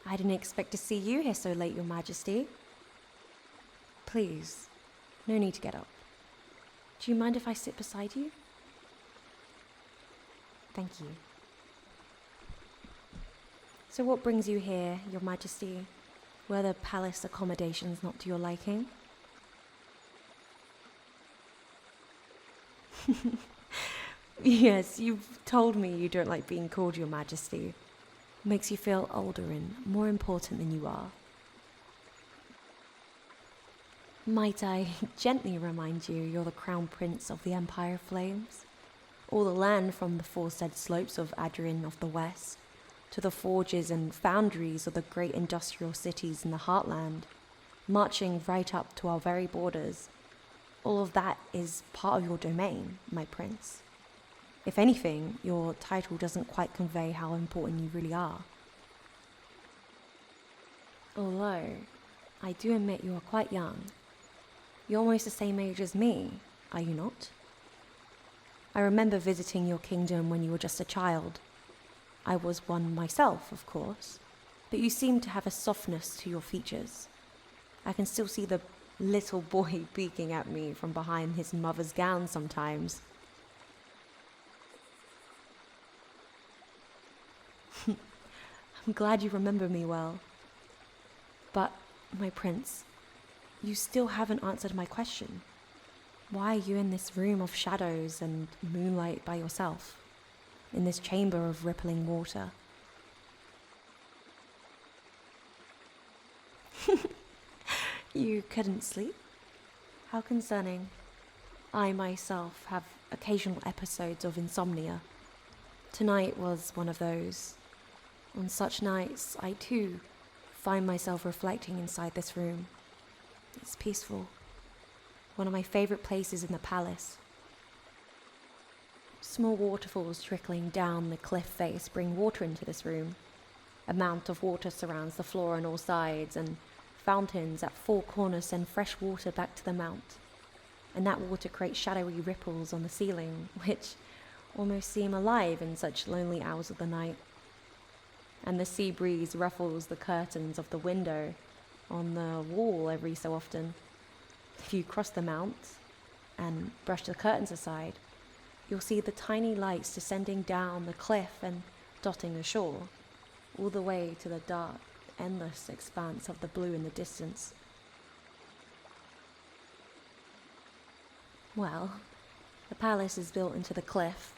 I didn't expect to see you here so late, Your Majesty. Please, no need to get up. Do you mind if I sit beside you? Thank you. So what brings you here, Your Majesty? Were the palace accommodations not to your liking? Yes, you've told me you don't like being called Your Majesty. Makes you feel older and more important than you are. Might I gently remind you you're the Crown Prince of the Empire of Flames? All the land from the foresaid slopes of Adrian of the West to the forges and foundries of the great industrial cities in the heartland, marching right up to our very borders. All of that is part of your domain, my prince. If anything, your title doesn't quite convey how important you really are. Although, I do admit you are quite young. You're almost the same age as me, are you not? I remember visiting your kingdom when you were just a child. I was one myself, of course, but you seem to have a softness to your features. I can still see the little boy peeking at me from behind his mother's gown sometimes. I'm glad you remember me well. But, my prince, you still haven't answered my question. Why are you in this room of shadows and moonlight by yourself? In this chamber of rippling water? You couldn't sleep? How concerning. I myself have occasional episodes of insomnia. Tonight was one of those. On such nights, I too find myself reflecting inside this room. It's peaceful. One of my favorite places in the palace. Small waterfalls trickling down the cliff face bring water into this room. A mount of water surrounds the floor on all sides, and fountains at four corners send fresh water back to the mount. And that water creates shadowy ripples on the ceiling, which almost seem alive in such lonely hours of the night. And the sea breeze ruffles the curtains of the window on the wall every so often. If you cross the mount and brush the curtains aside, you'll see the tiny lights descending down the cliff and dotting the shore, all the way to the dark, endless expanse of the blue in the distance. Well, the palace is built into the cliff.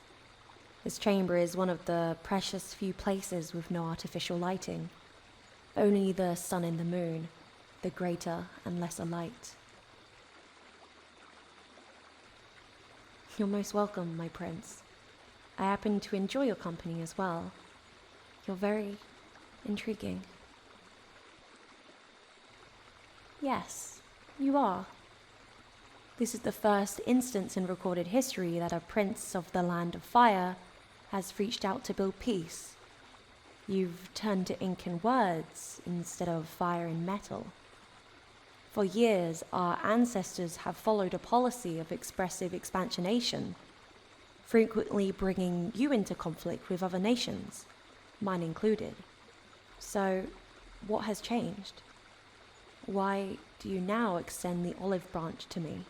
This chamber is one of the precious few places with no artificial lighting. Only the sun and the moon, the greater and lesser light. You're most welcome, my prince. I happen to enjoy your company as well. You're very intriguing. Yes, you are. This is the first instance in recorded history that a prince of the Land of Fire has reached out to build peace. You've turned to ink and words instead of fire and metal. For years, our ancestors have followed a policy of expressive expansionation, frequently bringing you into conflict with other nations, mine included. So, what has changed? Why do you now extend the olive branch to me?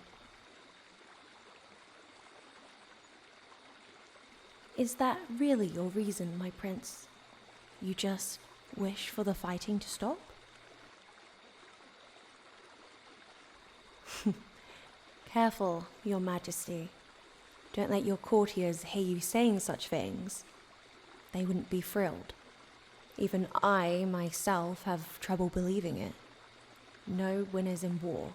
Is that really your reason, my prince? You just wish for the fighting to stop? Careful, your majesty. Don't let your courtiers hear you saying such things. They wouldn't be thrilled. Even I, myself, have trouble believing it. No winners in war.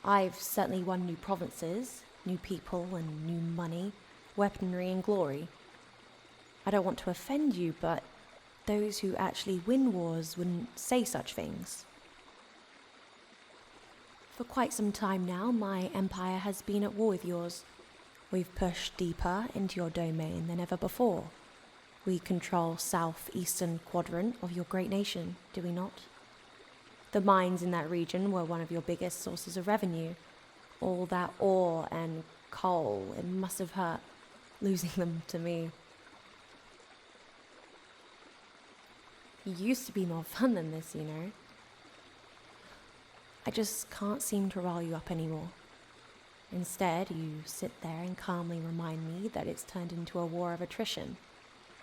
I've certainly won new provinces, new people and new money, weaponry and glory. I don't want to offend you, but those who actually win wars wouldn't say such things. For quite some time now, my empire has been at war with yours. We've pushed deeper into your domain than ever before. We control southeastern quadrant of your great nation, do we not? The mines in that region were one of your biggest sources of revenue. All that ore and coal, it must have hurt, losing them to me. You used to be more fun than this, you know. I just can't seem to rile you up anymore. Instead, you sit there and calmly remind me that it's turned into a war of attrition,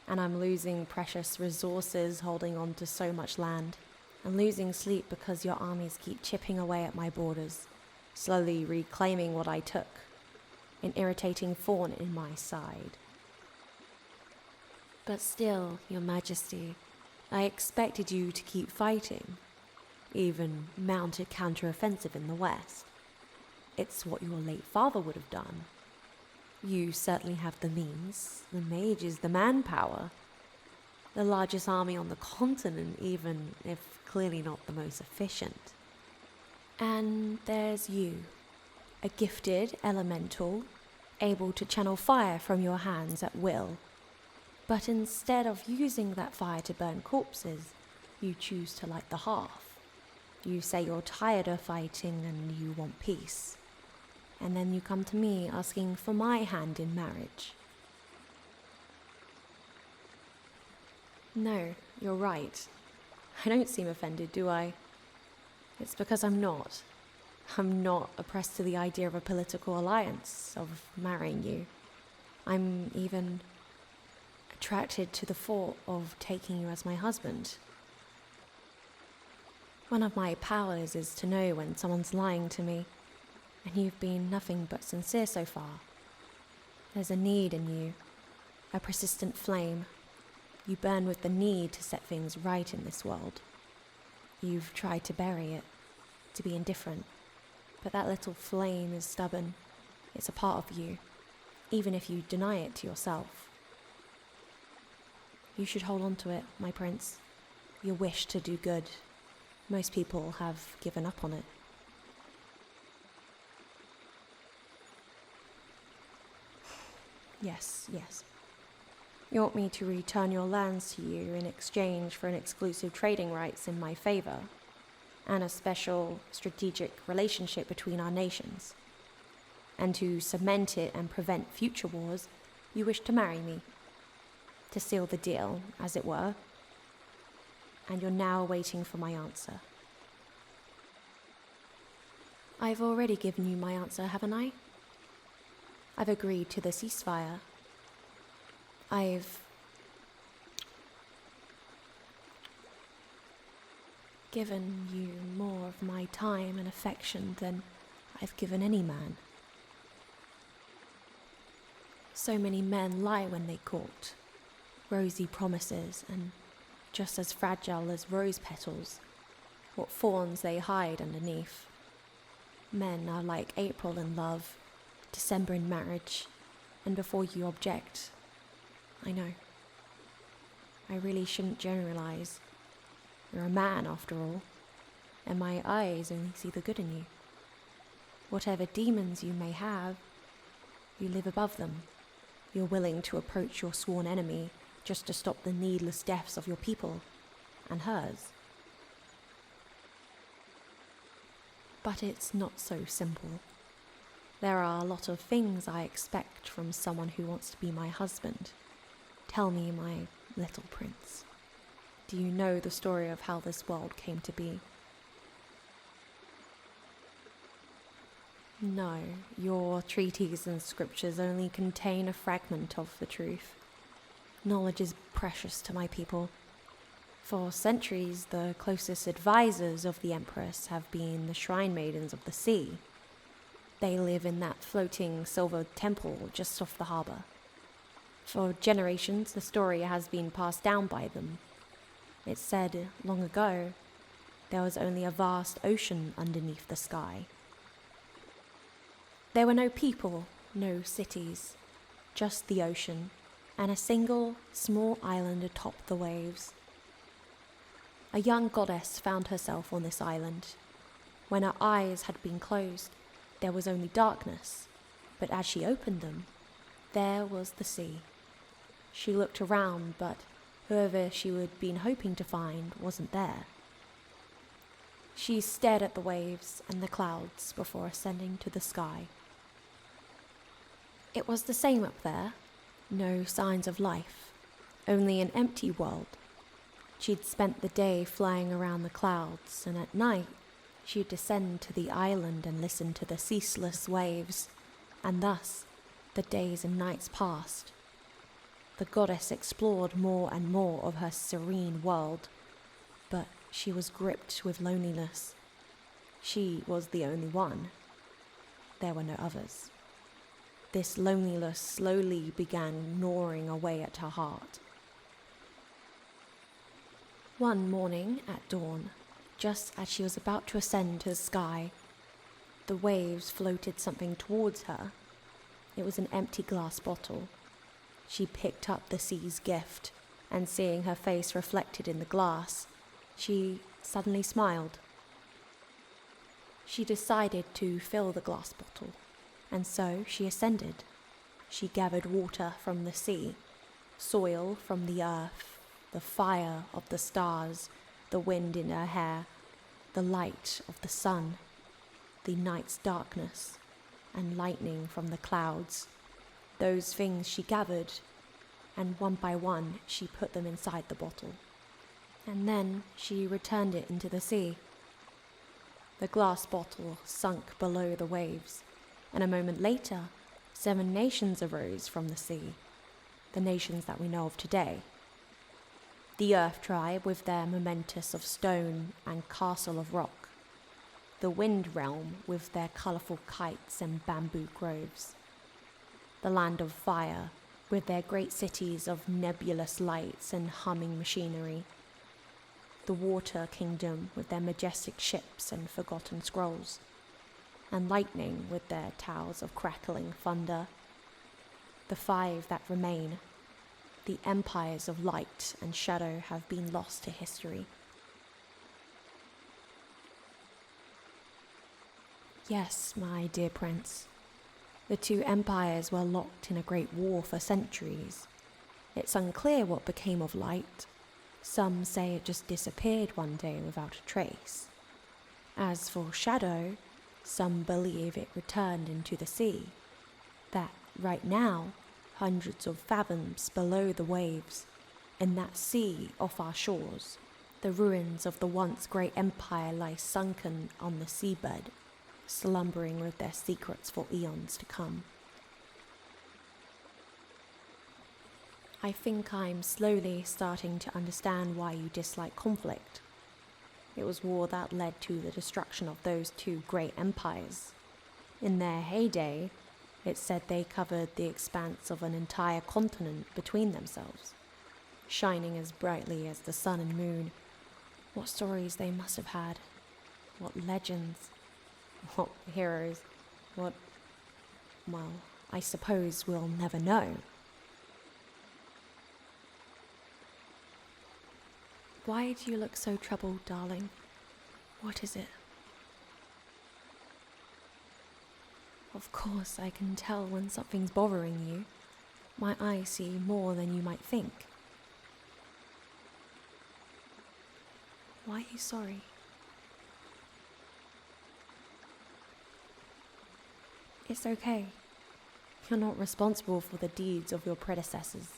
and I'm losing precious resources holding on to so much land, and losing sleep because your armies keep chipping away at my borders, slowly reclaiming what I took, an irritating thorn in my side. But still, Your Majesty, I expected you to keep fighting, even mount a counter-offensive in the west. It's what your late father would have done. You certainly have the means, the mages, the manpower, the largest army on the continent, even if clearly not the most efficient. And there's you, a gifted elemental, able to channel fire from your hands at will. But instead of using that fire to burn corpses, you choose to light the hearth. You say you're tired of fighting and you want peace. And then you come to me asking for my hand in marriage. No, you're right. I don't seem offended, do I? It's because I'm not. I'm not oppressed to the idea of a political alliance, of marrying you. I'm even attracted to the thought of taking you as my husband. One of my powers is to know when someone's lying to me, and you've been nothing but sincere so far. There's a need in you, a persistent flame. You burn with the need to set things right in this world. You've tried to bury it, to be indifferent, but that little flame is stubborn. It's a part of you, even if you deny it to yourself. You should hold on to it, my prince. Your wish to do good. Most people have given up on it. Yes. You want me to return your lands to you in exchange for an exclusive trading rights in my favor, and a special strategic relationship between our nations. And to cement it and prevent future wars, you wish to marry me. To seal the deal, as it were. And you're now waiting for my answer. I've already given you my answer, haven't I? I've agreed to the ceasefire. I've given you more of my time and affection than I've given any man. So many men lie when they court. Rosy promises, and just as fragile as rose petals, what thorns they hide underneath. Men are like April in love, December in marriage, and before you object, I know. I really shouldn't generalize. You're a man, after all, and my eyes only see the good in you. Whatever demons you may have, you live above them. You're willing to approach your sworn enemy just to stop the needless deaths of your people and hers. But it's not so simple. There are a lot of things I expect from someone who wants to be my husband. Tell me, my little prince, do you know the story of how this world came to be? No, your treaties and scriptures only contain a fragment of the truth. Knowledge is precious to my people. For centuries, the closest advisors of the empress have been the shrine maidens of the sea. They live in that floating silver temple just off the harbor. For generations, the story has been passed down by them. It's said long ago, there was only a vast ocean underneath the sky. There were no people, no cities, just the ocean, and a single small island atop the waves. A young goddess found herself on this island. When her eyes had been closed, there was only darkness, but as she opened them, there was the sea. She looked around, but whoever she had been hoping to find wasn't there. She stared at the waves and the clouds before ascending to the sky. It was the same up there. No signs of life, only an empty world. She'd spent the day flying around the clouds, and at night she'd descend to the island and listen to the ceaseless waves, and thus the days and nights passed. The goddess explored more and more of her serene world, but she was gripped with loneliness. She was the only one. There were no others. This loneliness slowly began gnawing away at her heart. One morning at dawn, just as she was about to ascend to the sky, the waves floated something towards her. It was an empty glass bottle. She picked up the sea's gift, and seeing her face reflected in the glass, she suddenly smiled. She decided to fill the glass bottle, and so she ascended. She gathered water from the sea, soil from the earth, the fire of the stars, the wind in her hair, the light of the sun, the night's darkness, and lightning from the clouds. Those things she gathered, and one by one she put them inside the bottle. And then she returned it into the sea. The glass bottle sunk below the waves, and a moment later, 7 nations arose from the sea, the nations that we know of today. The Earth Tribe with their momentous of stone and castle of rock. The Wind Realm with their colourful kites and bamboo groves. The Land of Fire with their great cities of nebulous lights and humming machinery. The Water Kingdom with their majestic ships and forgotten scrolls. And Lightning with their towers of crackling thunder. The 5 that remain. The empires of light and shadow have been lost to history. Yes, my dear prince. The 2 empires were locked in a great war for centuries. It's unclear what became of light. Some say it just disappeared one day without a trace. As for shadow, some believe it returned into the sea. That right now, hundreds of fathoms below the waves, in that sea off our shores, the ruins of the once great empire lie sunken on the seabed, slumbering with their secrets for eons to come. I think I'm slowly starting to understand why you dislike conflict. It was war that led to the destruction of those 2 great empires. In their heyday, it's said they covered the expanse of an entire continent between themselves, shining as brightly as the sun and moon. What stories they must have had. What legends. What heroes. Well, I suppose we'll never know. Why do you look so troubled, darling? What is it? Of course, I can tell when something's bothering you. My eyes see more than you might think. Why are you sorry? It's okay. You're not responsible for the deeds of your predecessors.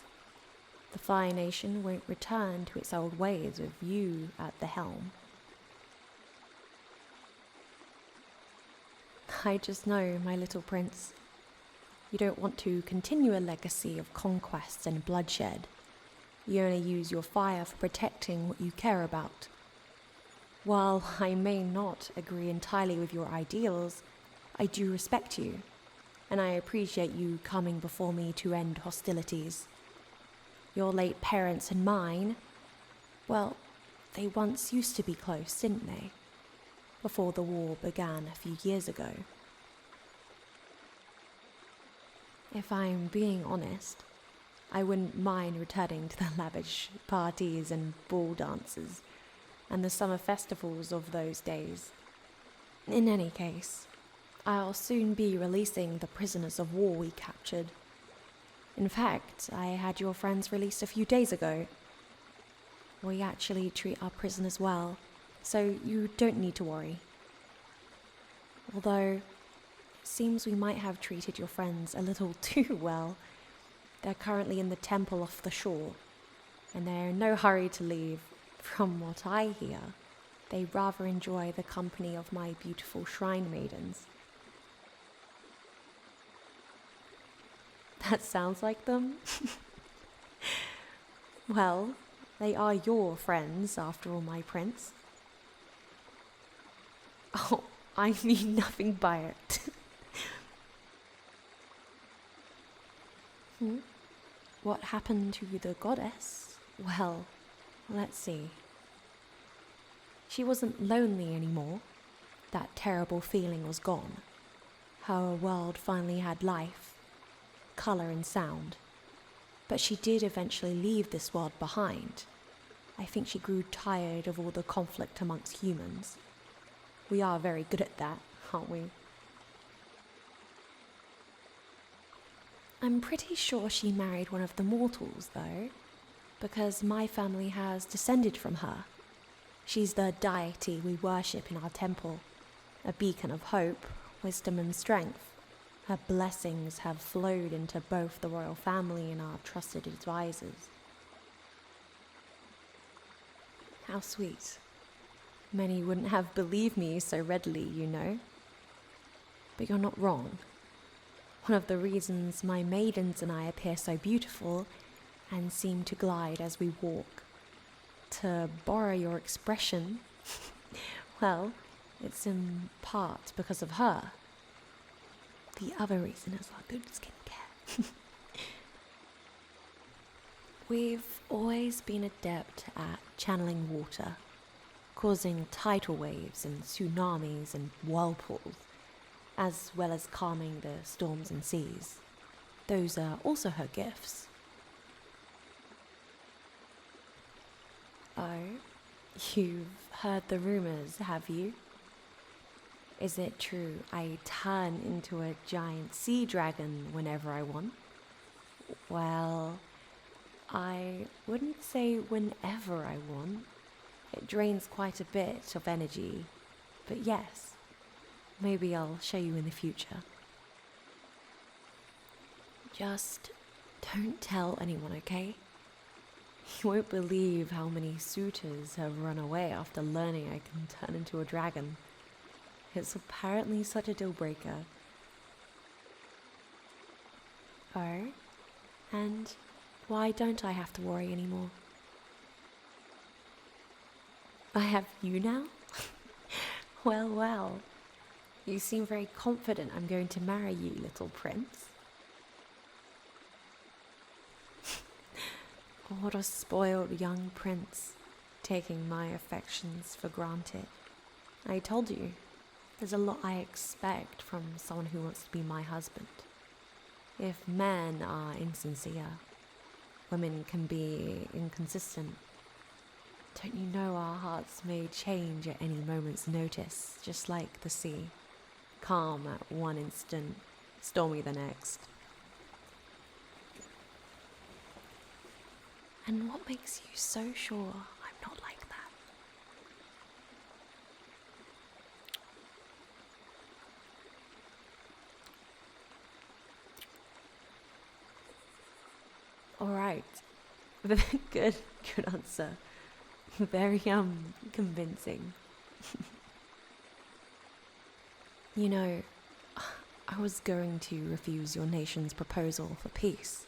The Fire Nation won't return to its old ways with you at the helm. I just know, my little prince. You don't want to continue a legacy of conquest and bloodshed. You only use your fire for protecting what you care about. While I may not agree entirely with your ideals, I do respect you, and I appreciate you coming before me to end hostilities. Your late parents and mine, well, they once used to be close, didn't they? Before the war began a few years ago. If I'm being honest, I wouldn't mind returning to the lavish parties and ball dances and the summer festivals of those days. In any case, I'll soon be releasing the prisoners of war we captured. In fact, I had your friends released a few days ago. We actually treat our prisoners well, so you don't need to worry. Although, it seems we might have treated your friends a little too well. They're currently in the temple off the shore, and they're in no hurry to leave, From what I hear, they rather enjoy the company of my beautiful shrine maidens. That sounds like them? Well, they are your friends, after all, my prince. Oh, I mean nothing by it. What happened to the goddess? Well, let's see. She wasn't lonely anymore. That terrible feeling was gone. Her world finally had life, colour and sound. But she did eventually leave this world behind. I think she grew tired of all the conflict amongst humans. We are very good at that, aren't we? I'm pretty sure she married one of the mortals, though, because my family has descended from her. She's the deity we worship in our temple, a beacon of hope, wisdom and strength. Her blessings have flowed into both the royal family and our trusted advisors. How sweet. Many wouldn't have believed me so readily, you know. But you're not wrong. One of the reasons my maidens and I appear so beautiful and seem to glide as we walk, to borrow your expression, well, it's in part because of her. The other reason is our good skincare. We've always been adept at channeling water, causing tidal waves and tsunamis and whirlpools, as well as calming the storms and seas. Those are also her gifts. Oh, you've heard the rumors, have you? Is it true I turn into a giant sea dragon whenever I want? Well, I wouldn't say whenever I want. It drains quite a bit of energy, but yes, maybe I'll show you in the future. Just don't tell anyone, okay? You won't believe how many suitors have run away after learning I can turn into a dragon. It's apparently such a deal breaker. Oh, and why don't I have to worry anymore? I have you now? Well, well. You seem very confident I'm going to marry you, little prince. What a spoiled young prince, taking my affections for granted. I told you, there's a lot I expect from someone who wants to be my husband. If men are insincere, women can be inconsistent. Don't you know our hearts may change at any moment's notice, just like the sea. Calm at one instant, stormy the next. And what makes you so sure I'm not like that? All right. Good answer. Very, convincing. You know, I was going to refuse your nation's proposal for peace.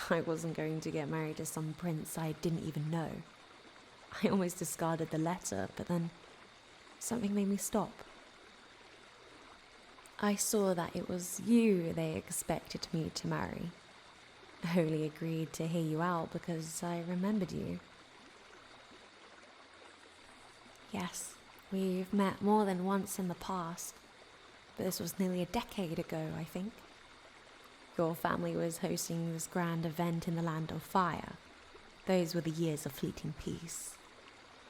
I wasn't going to get married to some prince I didn't even know. I almost discarded the letter, but then something made me stop. I saw that it was you they expected me to marry. I only agreed to hear you out because I remembered you. Yes, we've met more than once in the past, but this was nearly a decade ago, I think. Your family was hosting this grand event in the Land of Fire. Those were the years of fleeting peace.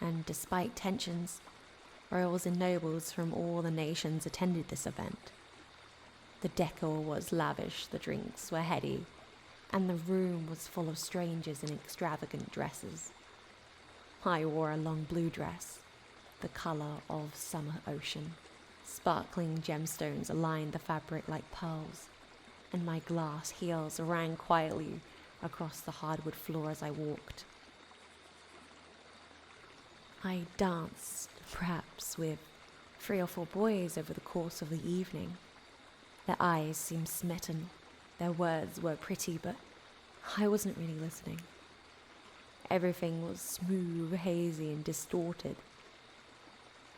And despite tensions, royals and nobles from all the nations attended this event. The decor was lavish, the drinks were heady, and the room was full of strangers in extravagant dresses. I wore a long blue dress, the colour of summer ocean. Sparkling gemstones aligned the fabric like pearls, and my glass heels rang quietly across the hardwood floor as I walked. I danced, perhaps, with 3 or 4 boys over the course of the evening. Their eyes seemed smitten, their words were pretty, but I wasn't really listening. Everything was smooth, hazy, and distorted.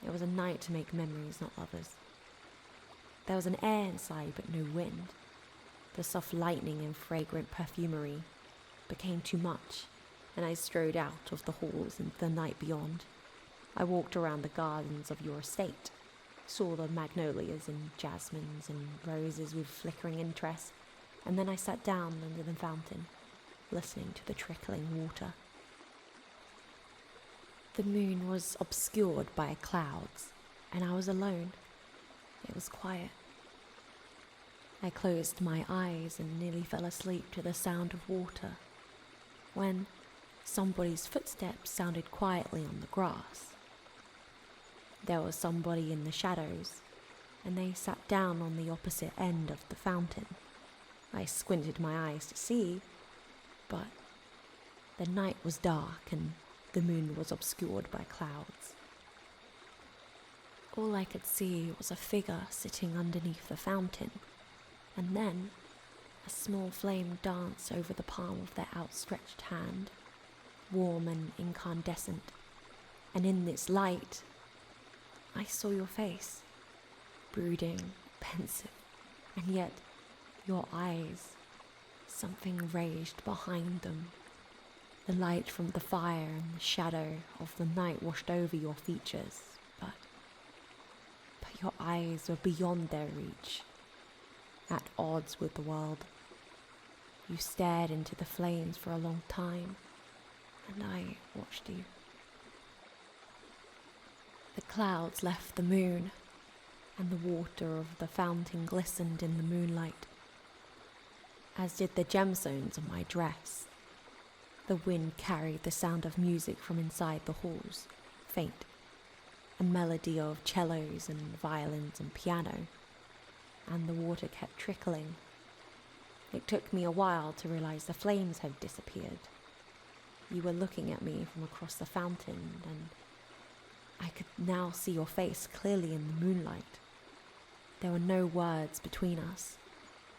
It was a night to make memories, not lovers. There was an air inside, but no wind. The soft lightning and fragrant perfumery became too much, and I strode out of the halls into the night beyond. I walked around the gardens of your estate, saw the magnolias and jasmines and roses with flickering interest, and then I sat down under the fountain, listening to the trickling water. The moon was obscured by clouds, and I was alone. It was quiet. I closed my eyes and nearly fell asleep to the sound of water, when somebody's footsteps sounded quietly on the grass. There was somebody in the shadows, and they sat down on the opposite end of the fountain. I squinted my eyes to see, but the night was dark and the moon was obscured by clouds. All I could see was a figure sitting underneath the fountain, and then a small flame danced over the palm of their outstretched hand, warm and incandescent, and in its light I saw your face, brooding, pensive, and yet your eyes, something raged behind them. The light from the fire and the shadow of the night washed over your features, but your eyes were beyond their reach, at odds with the world. You stared into the flames for a long time, and I watched you. The clouds left the moon, and the water of the fountain glistened in the moonlight, as did the gemstones on my dress. The wind carried the sound of music from inside the halls, faint, a melody of cellos and violins and piano, and the water kept trickling. It took me a while to realize the flames had disappeared. You were looking at me from across the fountain, and I could now see your face clearly in the moonlight. There were no words between us.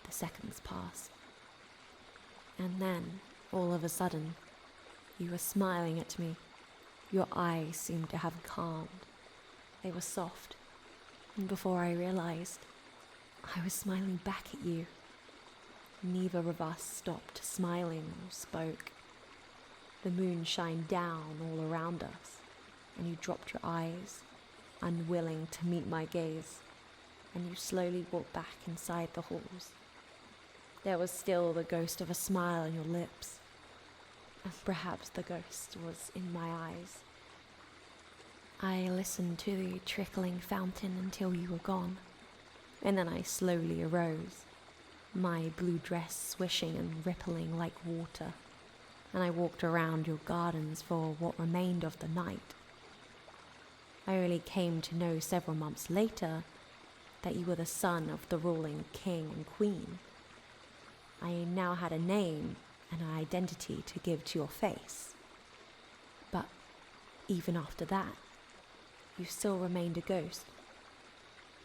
The seconds passed. And then, all of a sudden, you were smiling at me. Your eyes seemed to have calmed. They were soft, and before I realized, I was smiling back at you. Neither of us stopped smiling or spoke. The moon shined down all around us, and you dropped your eyes, unwilling to meet my gaze, and you slowly walked back inside the halls. There was still the ghost of a smile on your lips, and perhaps the ghost was in my eyes. I listened to the trickling fountain until you were gone, and then I slowly arose, my blue dress swishing and rippling like water, and I walked around your gardens for what remained of the night. I only came to know several months later that you were the son of the ruling king and queen. I now had a name and an identity to give to your face. But even after that, you still remained a ghost,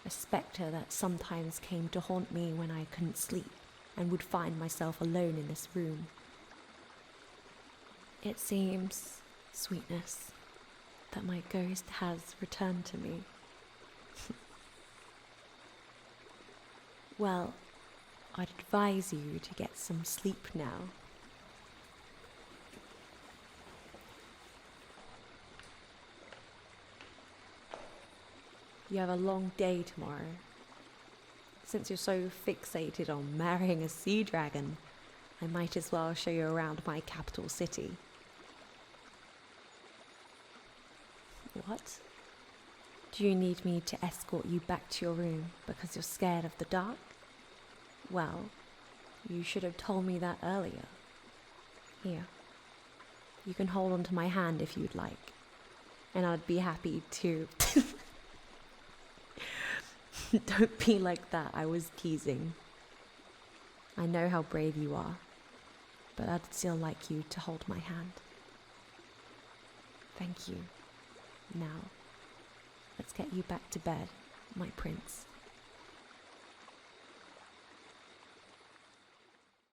a spectre that sometimes came to haunt me when I couldn't sleep and would find myself alone in this room. It seems, sweetness, that my ghost has returned to me. Well, I'd advise you to get some sleep now. You have a long day tomorrow. Since you're so fixated on marrying a sea dragon, I might as well show you around my capital city. What? Do you need me to escort you back to your room because you're scared of the dark? Well, you should have told me that earlier. Here, you can hold onto my hand if you'd like, and I'd be happy to... Don't be like that, I was teasing. I know how brave you are, but I'd still like you to hold my hand. Thank you. Now, let's get you back to bed, my prince.